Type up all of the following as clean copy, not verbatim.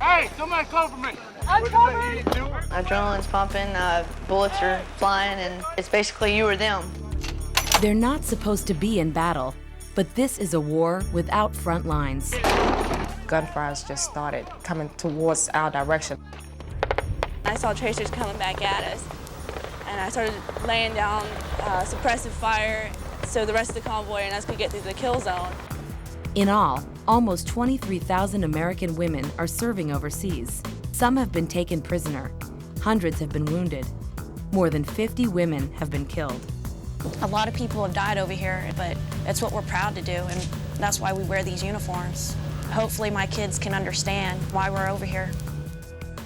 Hey, somebody cover me. I'm covered. Adrenaline's pumping, bullets are flying, and it's basically you or them. They're not supposed to be in battle, but this is a war without front lines. Gunfires just started coming towards our direction. I saw tracers coming back at us, and I started laying down suppressive fire so the rest of the convoy and us could get through the kill zone. In all, almost 23,000 American women are serving overseas. Some have been taken prisoner. Hundreds have been wounded. More than 50 women have been killed. A lot of people have died over here, but it's what we're proud to do, and that's why we wear these uniforms. Hopefully my kids can understand why we're over here.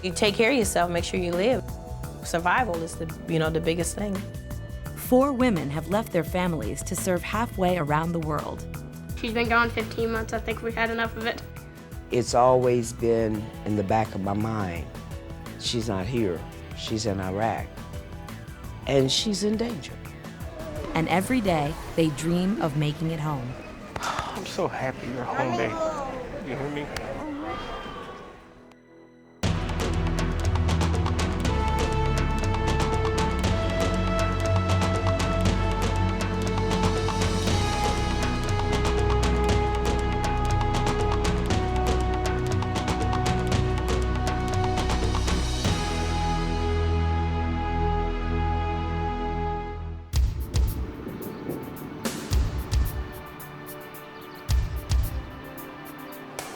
You take care of yourself, make sure you live. Survival is the biggest thing. 4 women have left their families to serve halfway around the world. She's been gone 15 months. I think we've had enough of it. It's always been in the back of my mind. She's not here. She's in Iraq. And she's in danger. And every day, they dream of making it home. I'm so happy you're home, babe. You hear me?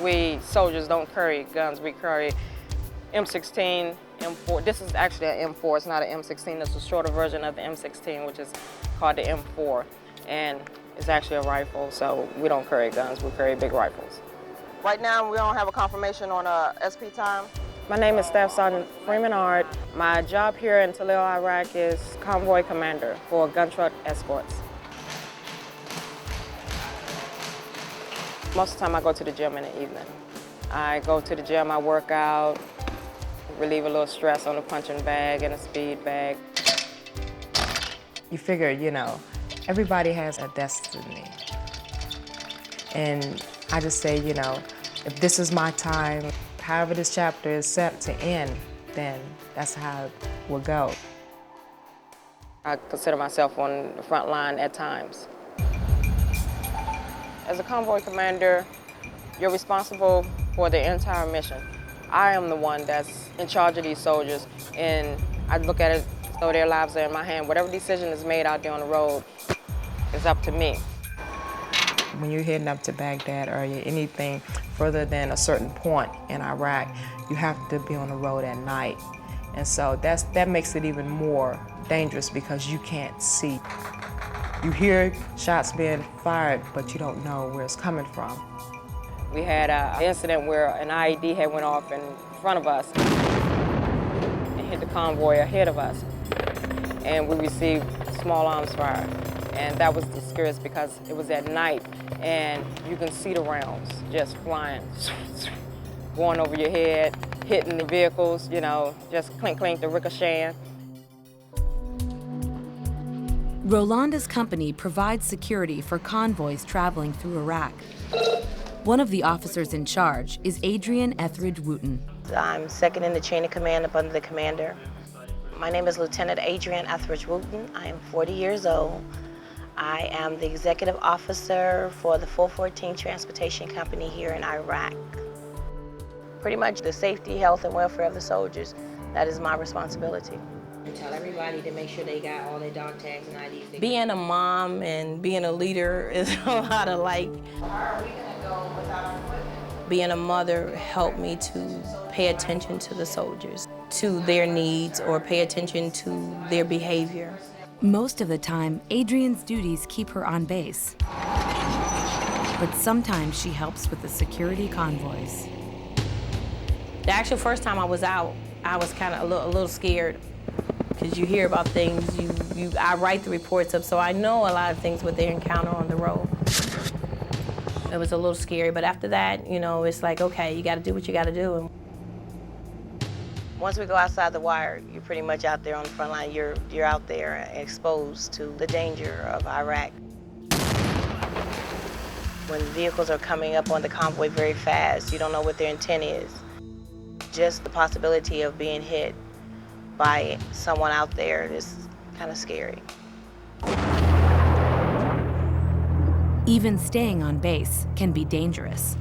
We soldiers don't carry guns, we carry M16, M4. This is actually an M4, it's not an M16. It's a shorter version of the M16, which is called the M4. And it's actually a rifle, so we don't carry guns, we carry big rifles. Right now, we don't have a confirmation on SP time. My name is Staff Sergeant Freeman Ard. My job here in Talil, Iraq is convoy commander for gun truck escorts. Most of the time I go to the gym in the evening. I go to the gym, I work out, relieve a little stress on the punching bag and a speed bag. You figure, everybody has a destiny. And I just say, if this is my time, however this chapter is set to end, then that's how it will go. I consider myself on the front line at times. As a convoy commander, you're responsible for the entire mission. I am the one that's in charge of these soldiers, and I look at it as though their lives are in my hand. Whatever decision is made out there on the road is up to me. When you're heading up to Baghdad or anything further than a certain point in Iraq, you have to be on the road at night. And so that makes it even more dangerous because you can't see. You hear shots being fired, but you don't know where it's coming from. We had an incident where an IED had went off in front of us and hit the convoy ahead of us. And we received small arms fire. And that was the scariest because it was at night and you can see the rounds just flying, going over your head, hitting the vehicles, just clink, clink, the ricocheting. Rolanda's company provides security for convoys traveling through Iraq. One of the officers in charge is Adrian Etheridge Wooten. I'm second in the chain of command up under the commander. My name is Lieutenant Adrian Etheridge Wooten. I am 40 years old. I am the executive officer for the 414 Transportation Company here in Iraq. Pretty much the safety, health, and welfare of the soldiers, that is my responsibility. And tell everybody to make sure they got all their dog tags and IDs. Being a mom and being a leader is a lot of How are we gonna go without our equipment? Being a mother helped me to pay attention to the soldiers, to their needs, or pay attention to their behavior. Most of the time, Adrian's duties keep her on base. But sometimes she helps with the security convoys. The actual first time I was out, I was kind of a little scared because you hear about things, I write the reports up, so I know a lot of things what they encounter on the road. It was a little scary, but after that, it's like, okay, you gotta do what you gotta do. Once we go outside the wire, you're pretty much out there on the front line. You're out there exposed to the danger of Iraq. When vehicles are coming up on the convoy very fast, you don't know what their intent is. just the possibility of being hit by someone out there is kind of scary. Even staying on base can be dangerous.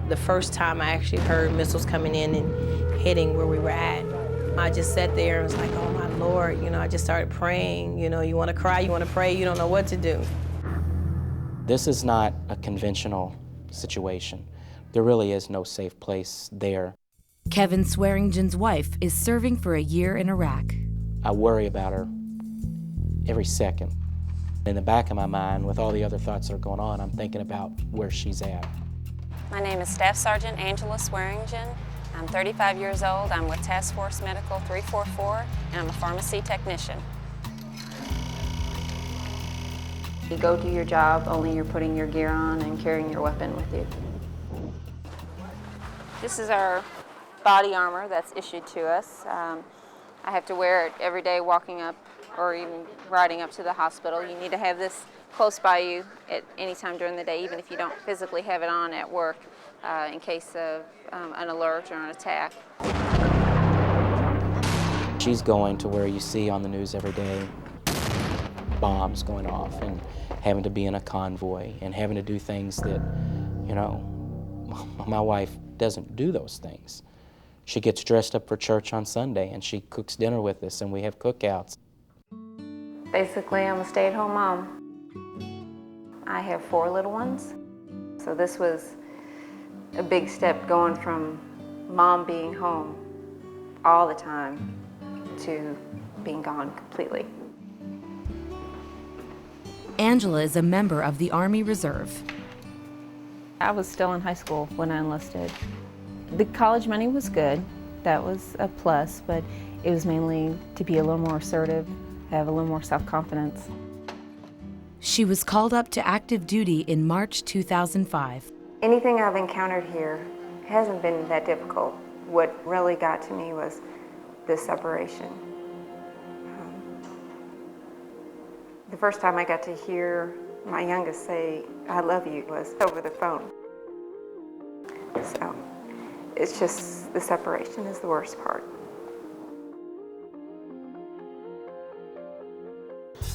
The first time I actually heard missiles coming in and hitting where we were at, I just sat there and was like, oh my Lord, I just started praying. You want to cry, you want to pray, you don't know what to do. This is not a conventional situation. There really is no safe place there. Kevin Swearingen's wife is serving for a year in Iraq. I worry about her every second. In the back of my mind, with all the other thoughts that are going on, I'm thinking about where she's at. My name is Staff Sergeant Angela Swearingen. I'm 35 years old. I'm with Task Force Medical 344, and I'm a pharmacy technician. You go do your job, only you're putting your gear on and carrying your weapon with you. This is our body armor that's issued to us. I have to wear it every day walking up or even riding up to the hospital. You need to have this close by you at any time during the day, even if you don't physically have it on at work, in case of an alert or an attack. She's going to where you see on the news every day bombs going off and having to be in a convoy and having to do things that, my wife doesn't do those things. She gets dressed up for church on Sunday and she cooks dinner with us and we have cookouts. Basically, I'm a stay-at-home mom. I have 4 little ones, so this was a big step going from mom being home all the time to being gone completely. Angela is a member of the Army Reserve. I was still in high school when I enlisted. The college money was good, that was a plus, but it was mainly to be a little more assertive, have a little more self-confidence. She was called up to active duty in March 2005. Anything I've encountered here hasn't been that difficult. What really got to me was the separation. The first time I got to hear my youngest say, "I love you," was over the phone. So it's just the separation is the worst part.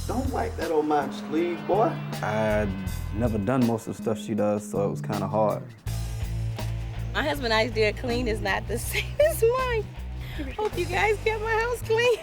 Don't wipe that on my sleeve, boy. I'd never done most of the stuff she does, so it was kind of hard. My husband's idea of clean is not the same as mine. Hope you guys kept my house clean.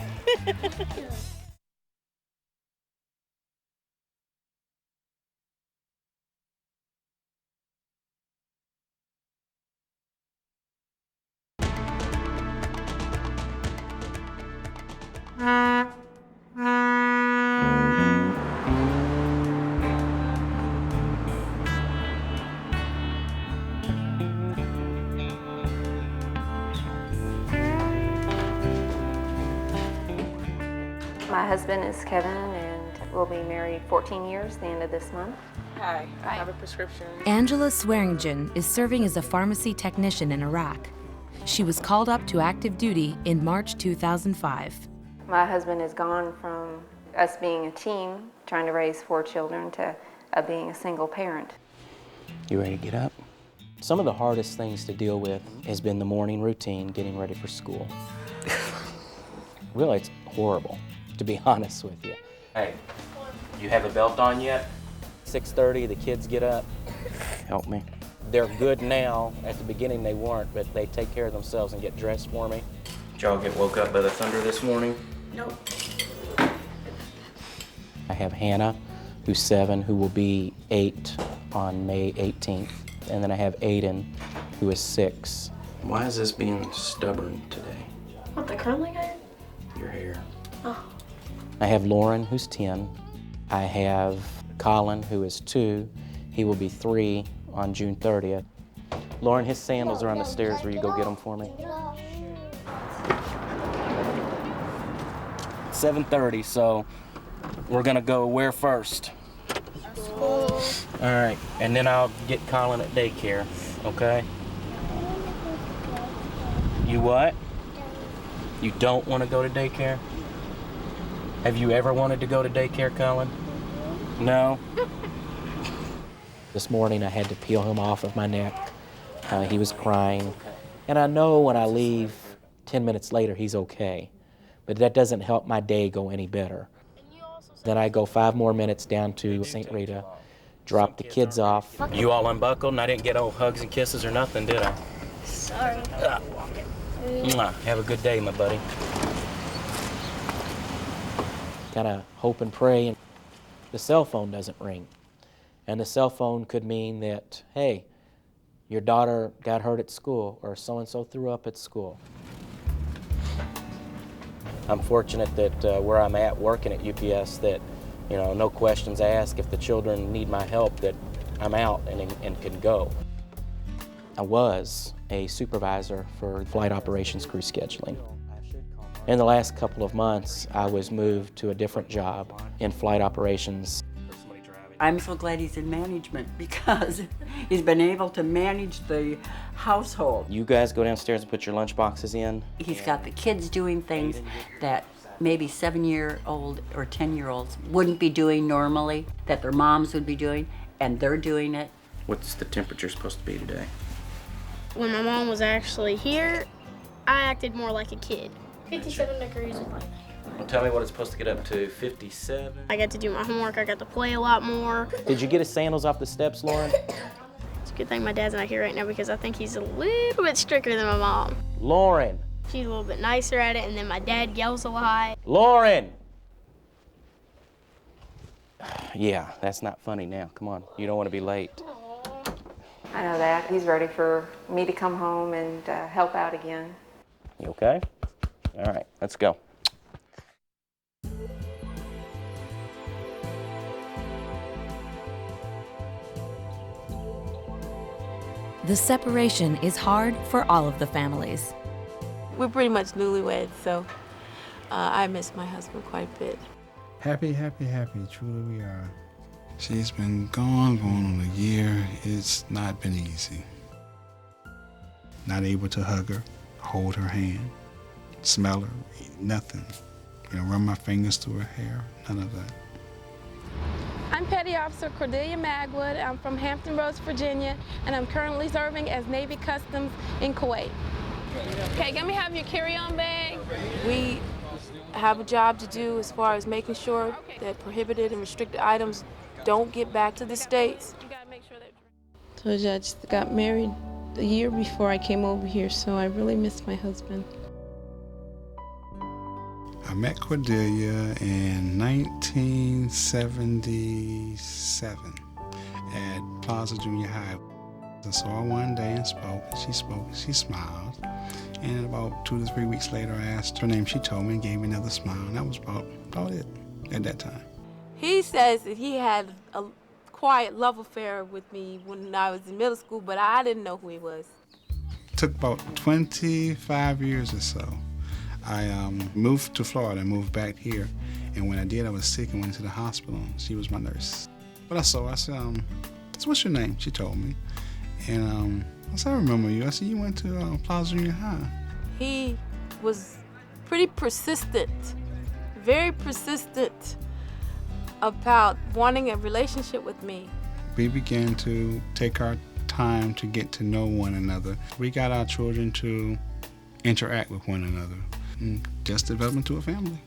My husband is Kevin, and we'll be married 14 years the end of this month. Hi, I have a prescription. Angela Swearingen is serving as a pharmacy technician in Iraq. She was called up to active duty in March 2005. My husband has gone from us being a team, trying to raise 4 children, to being a single parent. You ready to get up? Some of the hardest things to deal with has been the morning routine, getting ready for school. Really, it's horrible, to be honest with you. Hey, you have a belt on yet? 6:30, the kids get up. Help me. They're good now. At the beginning they weren't, but they take care of themselves and get dressed for me. Did y'all get woke up by the thunder this morning? Nope. I have Hannah, who's 7, who will be 8 on May 18th. And then I have Aiden, who is 6. Why is this being stubborn today? What, the curling iron? Your hair. Oh. I have Lauren, who's 10. I have Colin, who is 2. He will be 3 on June 30th. Lauren, his sandals are on the stairs. Will you go get them for me? 7:30, so we're gonna go where first? School. All right, and then I'll get Colin at daycare, okay? You what? You don't want to go to daycare? Have you ever wanted to go to daycare, Colin? No? This morning I had to peel him off of my neck. He was crying, And I know when I leave 10 minutes later, he's okay. But that doesn't help my day go any better. Then I go 5 more minutes down to St. Rita, drop the kids off. You all unbuckled, and I didn't get old hugs and kisses or nothing, did I? Sorry. Mwah. Have a good day, my buddy. Kind of hope and pray, and the cell phone doesn't ring. And the cell phone could mean that, hey, your daughter got hurt at school, or so-and-so threw up at school. I'm fortunate that where I'm at working at UPS that, you know, no questions asked. If the children need my help, that I'm out and can go. I was a supervisor for flight operations crew scheduling. In the last couple of months, I was moved to a different job in flight operations. I'm so glad he's in management because he's been able to manage the household. You guys go downstairs and put your lunch boxes in. He's got the kids doing things that maybe 7-year-old or 10-year-olds wouldn't be doing normally, that their moms would be doing, and they're doing it. What's the temperature supposed to be today? When my mom was actually here, I acted more like a kid. 57 degrees in life. Well, tell me what it's supposed to get up to, 57? I got to do my homework, I got to play a lot more. Did you get his sandals off the steps, Lauren? It's a good thing my dad's not here right now because I think he's a little bit stricter than my mom. Lauren! She's a little bit nicer at it, and then my dad yells a lot. Lauren! Yeah, that's not funny now. Come on, you don't want to be late. I know that. He's ready for me to come home and help out again. You okay? All right, let's go. The separation is hard for all of the families. We're pretty much newlyweds, so I miss my husband quite a bit. Happy, happy, happy, truly we are. She's been going on a year. It's not been easy. Not able to hug her, hold her hand, smell her, nothing. You know, run my fingers through her hair, none of that. I'm Petty Officer Cordelia Magwood. I'm from Hampton Roads, Virginia, and I'm currently serving as Navy Customs in Kuwait. Okay, let me have your carry-on bag. We have a job to do as far as making sure that prohibited and restricted items don't get back to the States. So I just got married a year before I came over here, so I really miss my husband. I met Cordelia in 1977 at Plaza Junior High. I saw her one day and spoke, she smiled. And about 2 to 3 weeks later, I asked her name, she told me and gave me another smile, and that was about it at that time. He says that he had a quiet love affair with me when I was in middle school, but I didn't know who he was. It took about 25 years or so. I moved to Florida, moved back here, and when I did, I was sick and went to the hospital. She was my nurse. But I said, what's your name? She told me. And I said, I remember you. I said, you went to Plaza Junior High. He was pretty persistent, very persistent about wanting a relationship with me. We began to take our time to get to know one another. We got our children to interact with one another and just develop into a family.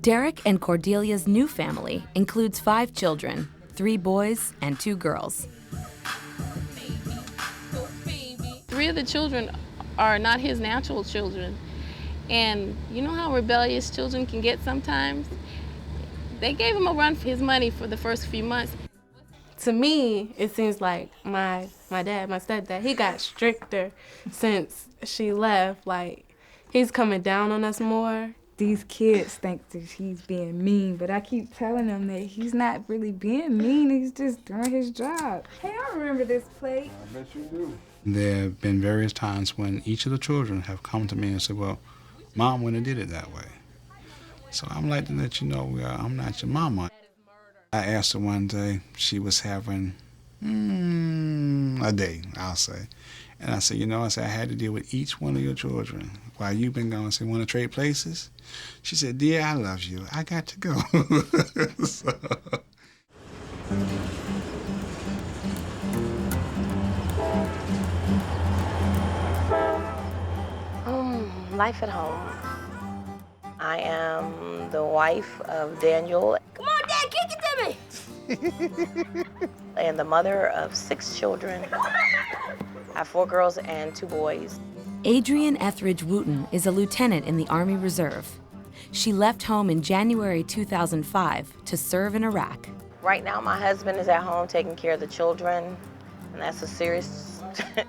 Derek and Cordelia's new family includes 5 children, 3 boys and 2 girls. 3 of the children are not his natural children. And you know how rebellious children can get sometimes? They gave him a run for his money for the first few months. To me, it seems like my dad, my stepdad, he got stricter since she left. Like, he's coming down on us more. These kids think that he's being mean, but I keep telling them that he's not really being mean, he's just doing his job. Hey, I remember this plate. I bet you do. There have been various times when each of the children have come to me and said, well, Mom wouldn't have did it that way. So I'm like to let you know I'm not your mama. I asked her one day, she was having a day, I'll say. And I said, I had to deal with each one of your children while you've been gone. I said, want to trade places? She said, dear, I love you. I got to go. So. Life at home. I am the wife of Daniel. Come on, Dad, kick it to me. And the mother of 6 children. I have 4 girls and 2 boys. Adrienne Etheridge Wooten is a lieutenant in the Army Reserve. She left home in January 2005 to serve in Iraq. Right now, my husband is at home taking care of the children, and that's a serious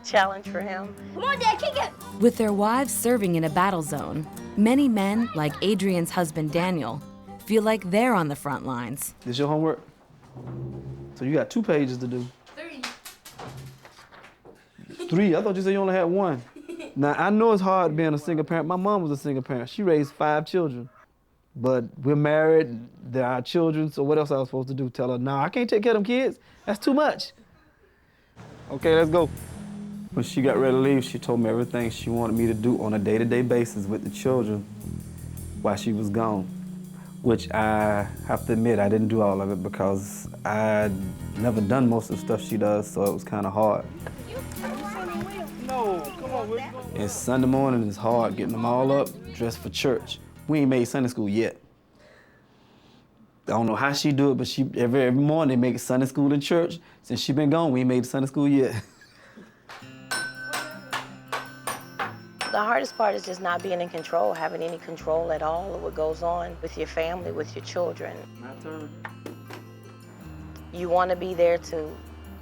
challenge for him. Come on, Dad, kick it. With their wives serving in a battle zone, many men, like Adrienne's husband Daniel, feel like they're on the front lines. This your homework? So you got 2 pages to do. 3? I thought you said you only had 1. Now, I know it's hard being a single parent. My mom was a single parent. She raised 5 children. But we're married, there are children, so what else I was supposed to do? Tell her, no, I can't take care of them kids. That's too much. Okay, let's go. When she got ready to leave, she told me everything she wanted me to do on a day-to-day basis with the children while she was gone, which I have to admit, I didn't do all of it because I'd never done most of the stuff she does, so it was kind of hard. No, come on, And Sunday morning is hard, getting them all up, dressed for church. We ain't made Sunday school yet. I don't know how she do it, but she every morning they make Sunday school in church. Since she been gone, we ain't made Sunday school yet. The hardest part is just not being in control, having any control at all of what goes on with your family, with your children. My turn. You want to be there to,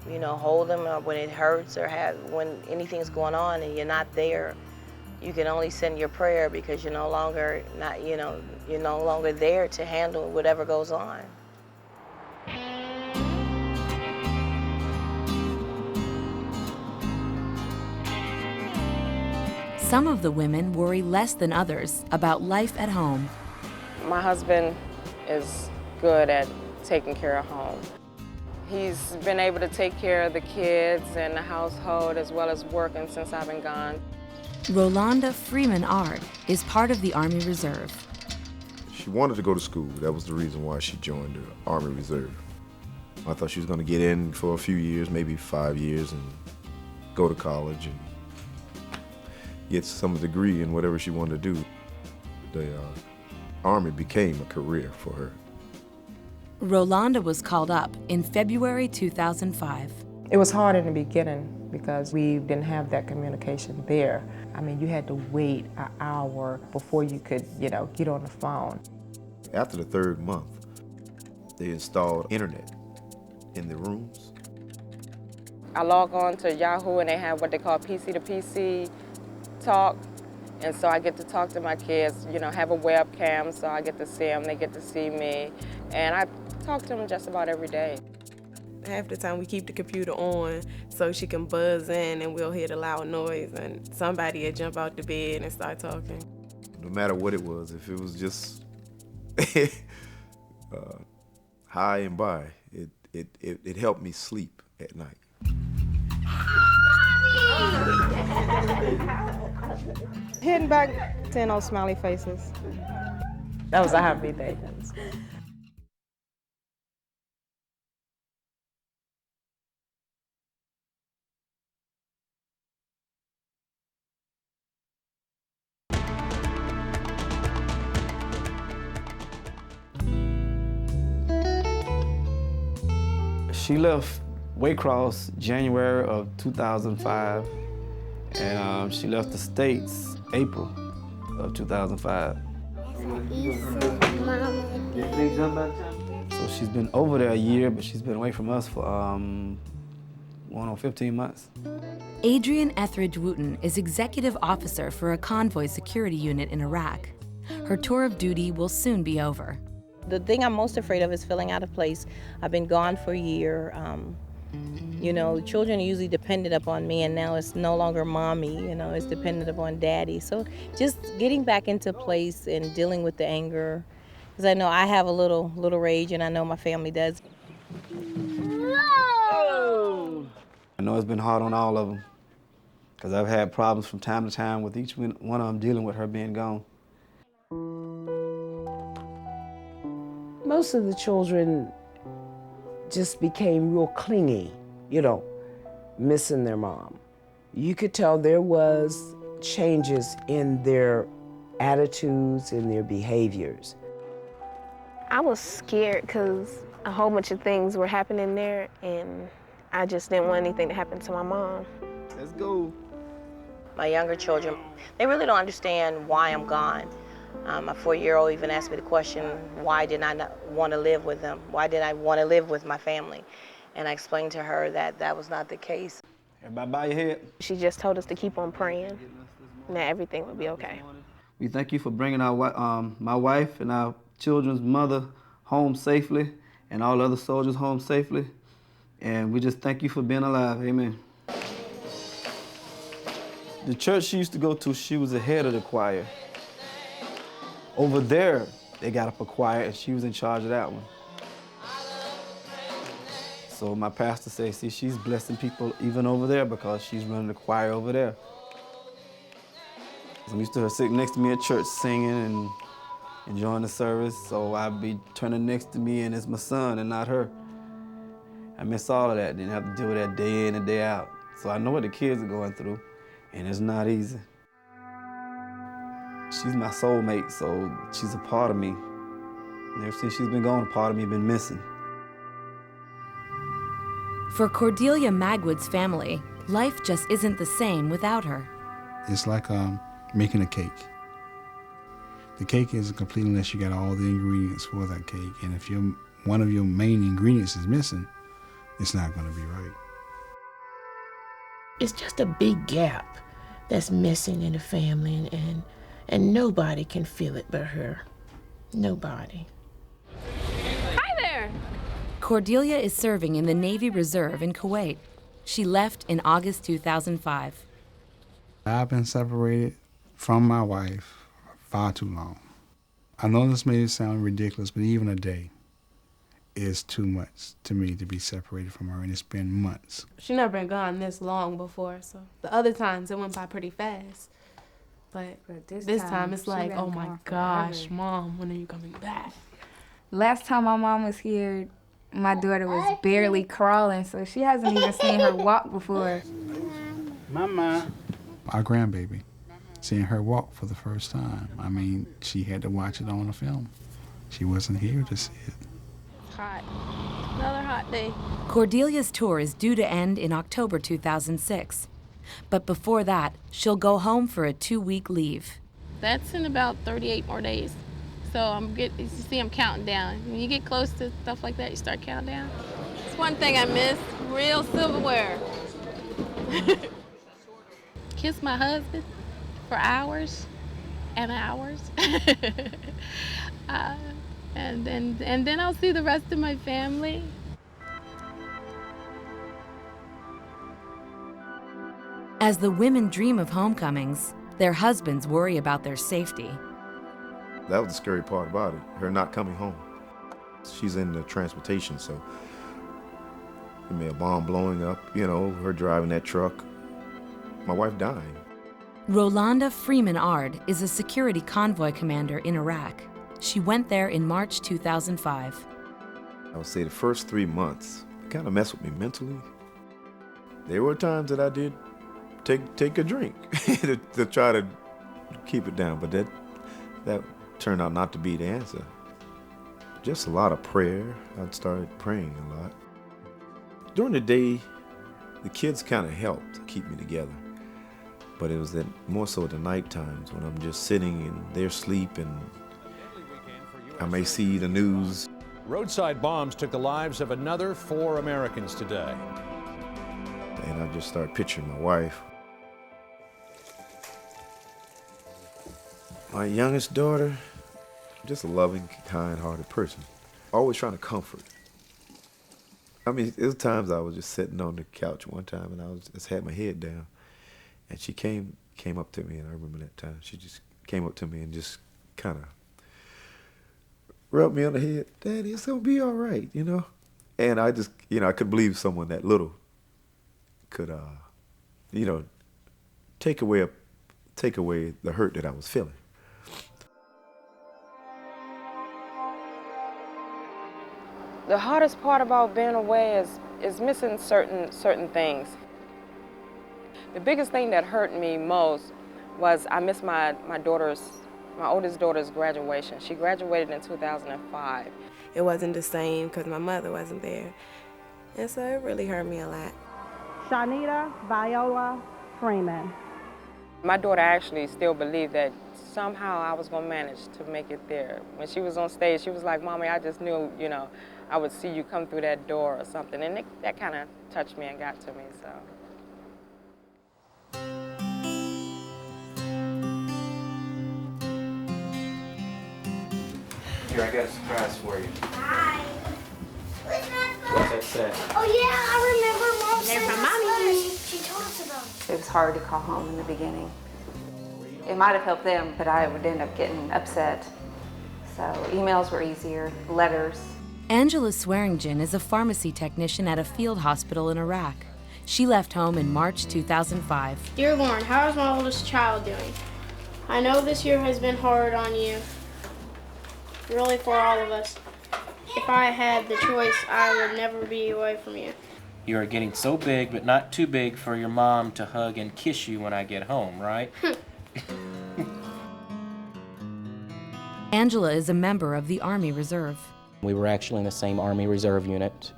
you know, hold them when it hurts or when anything's going on and you're not there. You can only send your prayer because you're no longer there to handle whatever goes on. Some of the women worry less than others about life at home. My husband is good at taking care of home. He's been able to take care of the kids and the household as well as working since I've been gone. Rolanda Freeman Ard is part of the Army Reserve. She wanted to go to school. That was the reason why she joined the Army Reserve. I thought she was going to get in for a few years, maybe 5 years, and go to college and get some degree in whatever she wanted to do. The Army became a career for her. Rolanda was called up in February 2005. It was hard in the beginning because we didn't have that communication there. I mean, you had to wait an hour before you could, get on the phone. After the 3rd month, they installed internet in the rooms. I log on to Yahoo and they have what they call PC to PC talk. And so I get to talk to my kids, have a webcam so I get to see them, they get to see me. And I talk to them just about every day. Half the time we keep the computer on so she can buzz in and we'll hear the loud noise and somebody will jump out the bed and start talking. No matter what it was, if it was just high and by, it helped me sleep at night. Hitting back, seeing those smiley faces. That was a happy day. She left Waycross January of 2005, and she left the States April of 2005. So she's been over there a year, but she's been away from us for 15 months. Adrienne Etheridge Wooten is executive officer for a convoy security unit in Iraq. Her tour of duty will soon be over. The thing I'm most afraid of is feeling out of place. I've been gone for a year. Children are usually dependent upon me, and now it's no longer mommy, it's dependent upon daddy. So just getting back into place and dealing with the anger, because I know I have a little rage, and I know my family does. I know it's been hard on all of them, because I've had problems from time to time with each one of them dealing with her being gone. Most of the children just became real clingy, missing their mom. You could tell there was changes in their attitudes and their behaviors. I was scared because a whole bunch of things were happening there, and I just didn't want anything to happen to my mom. Let's go. My younger children, they really don't understand why I'm gone. My 4-year-old even asked me the question, why did I not want to live with them? Why did I want to live with my family? And I explained to her that that was not the case. Everybody bow your head. She just told us to keep on praying, and that everything would be okay. We thank you for bringing my wife and our children's mother home safely, and all other soldiers home safely. And we just thank you for being alive. Amen. The church she used to go to, she was the head of the choir. Over there, they got up a choir, and she was in charge of that one. So my pastor says, see, she's blessing people even over there because she's running the choir over there. I'm used to her sitting next to me at church singing and enjoying the service, so I'd be turning next to me and it's my son and not her. I miss all of that, didn't have to deal with that day in and day out. So I know what the kids are going through, and it's not easy. She's my soulmate, so she's a part of me. And ever since she's been gone, a part of me has been missing. For Cordelia Magwood's family, life just isn't the same without her. It's like making a cake. The cake isn't complete unless you got all the ingredients for that cake. And if one of your main ingredients is missing, it's not going to be right. It's just a big gap that's missing in the family, and nobody can feel it but her. Nobody. Hi there. Cordelia is serving in the Navy Reserve in Kuwait. She left in August 2005. I've been separated from my wife far too long. I know this may sound ridiculous, but even a day is too much to me to be separated from her, and it's been months. She never been gone this long before, so the other times it went by pretty fast. But this time it's like, oh my gosh, Mom, when are you coming back? Last time my mom was here, my daughter was barely crawling, so she hasn't even seen her walk before. Mama. Our grandbaby, seeing her walk for the first time. I mean, she had to watch it on a film. She wasn't here to see it. Hot. Another hot day. Cordelia's tour is due to end in October 2006. But before that, she'll go home for a 2-week leave. That's in about 38 more days. So you see I'm counting down. When you get close to stuff like that, you start counting down. It's one thing I miss, real silverware. Kiss my husband for hours and hours. And then I'll see the rest of my family. As the women dream of homecomings, their husbands worry about their safety. That was the scary part about it, her not coming home. She's in the transportation, so there may a bomb blowing up, her driving that truck, my wife dying. Rolanda Freeman Ard is a security convoy commander in Iraq. She went there in March 2005. I would say the first 3 months kind of messed with me mentally. There were times that I did take a drink to try to keep it down, but that turned out not to be the answer. Just a lot of prayer. I started praying a lot. During the day, the kids kind of helped keep me together. But it was more so at the night times when I'm just sitting and they're asleep and I may see the news. Roadside bombs took the lives of another 4 Americans today. And I just started picturing my wife. My youngest daughter, just a loving, kind-hearted person. Always trying to comfort. I mean, there was times I was just sitting on the couch one time and I just had my head down. And she came up to me, and I remember that time. She just came up to me and just kind of rubbed me on the head. Daddy, it's going to be all right, And I just, I couldn't believe someone that little could, take away the hurt that I was feeling. The hardest part about being away is missing certain things. The biggest thing that hurt me most was I missed my daughter's My oldest daughter's graduation. She graduated in 2005. It wasn't the same because my mother wasn't there. And so it really hurt me a lot. Shanita Viola Freeman. My daughter actually still believed that somehow I was gonna manage to make it there. When she was on stage, she was like, "Mommy, I just knew, you know, I would see you come through that door or something." And that kind of touched me and got to me, so. Here, I got a surprise for you. Hi. What's that say? Oh yeah, I remember Mom They're sent from us Mommy. letters. She told us about it. It was hard to call home in the beginning. It might have helped them, but I would end up getting upset. So emails were easier, letters. Angela Swearingen is a pharmacy technician at a field hospital in Iraq. She left home in March 2005. Dear Lauren, how is my oldest child doing? I know this year has been hard on you, really for all of us. If I had the choice, I would never be away from you. You are getting so big, but not too big for your mom to hug and kiss you when I get home, right? Angela is a member of the Army Reserve. We were actually in the same Army Reserve unit.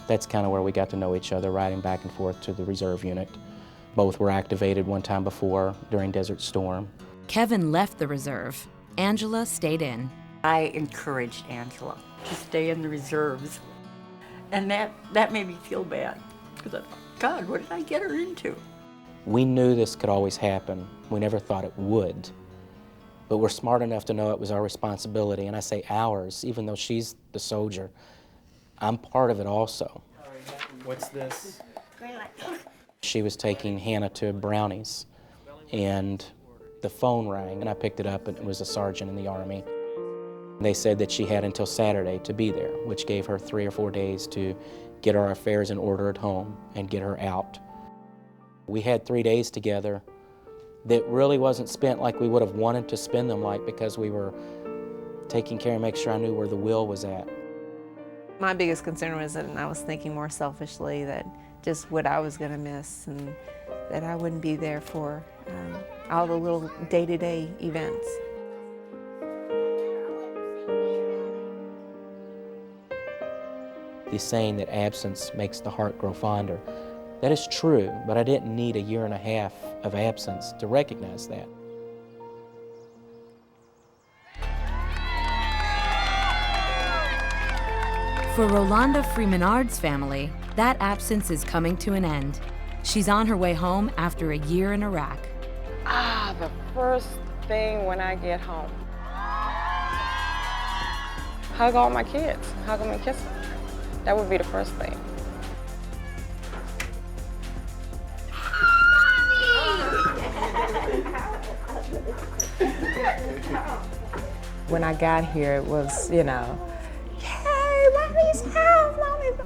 That's kind of where we got to know each other, riding back and forth to the Reserve unit. Both were activated one time before during Desert Storm. Kevin left the reserve. Angela stayed in. I encouraged Angela to stay in the reserves. And that made me feel bad, because I thought, God, what did I get her into? We knew this could always happen. We never thought it would. But we're smart enough to know it was our responsibility, and I say ours, even though she's the soldier. I'm part of it also. What's this? She was taking Hannah to Brownies, and the phone rang, and I picked it up, and it was a sergeant in the Army. They said that she had until Saturday to be there, which gave her 3 or 4 days to get our affairs in order at home and get her out. We had 3 days together that really wasn't spent like we would have wanted to spend them like, because we were taking care and making sure I knew where the will was at. My biggest concern was that I was thinking more selfishly, that just what I was going to miss and that I wouldn't be there for all the little day-to-day events. The saying that absence makes the heart grow fonder. That is true, but I didn't need 1.5 years of absence to recognize that. For Rolanda Freemanard's family, that absence is coming to an end. She's on her way home after a year in Iraq. The first thing when I get home, hug all my kids, hug them and kiss them. That would be the first thing. When I got here, it was, you know,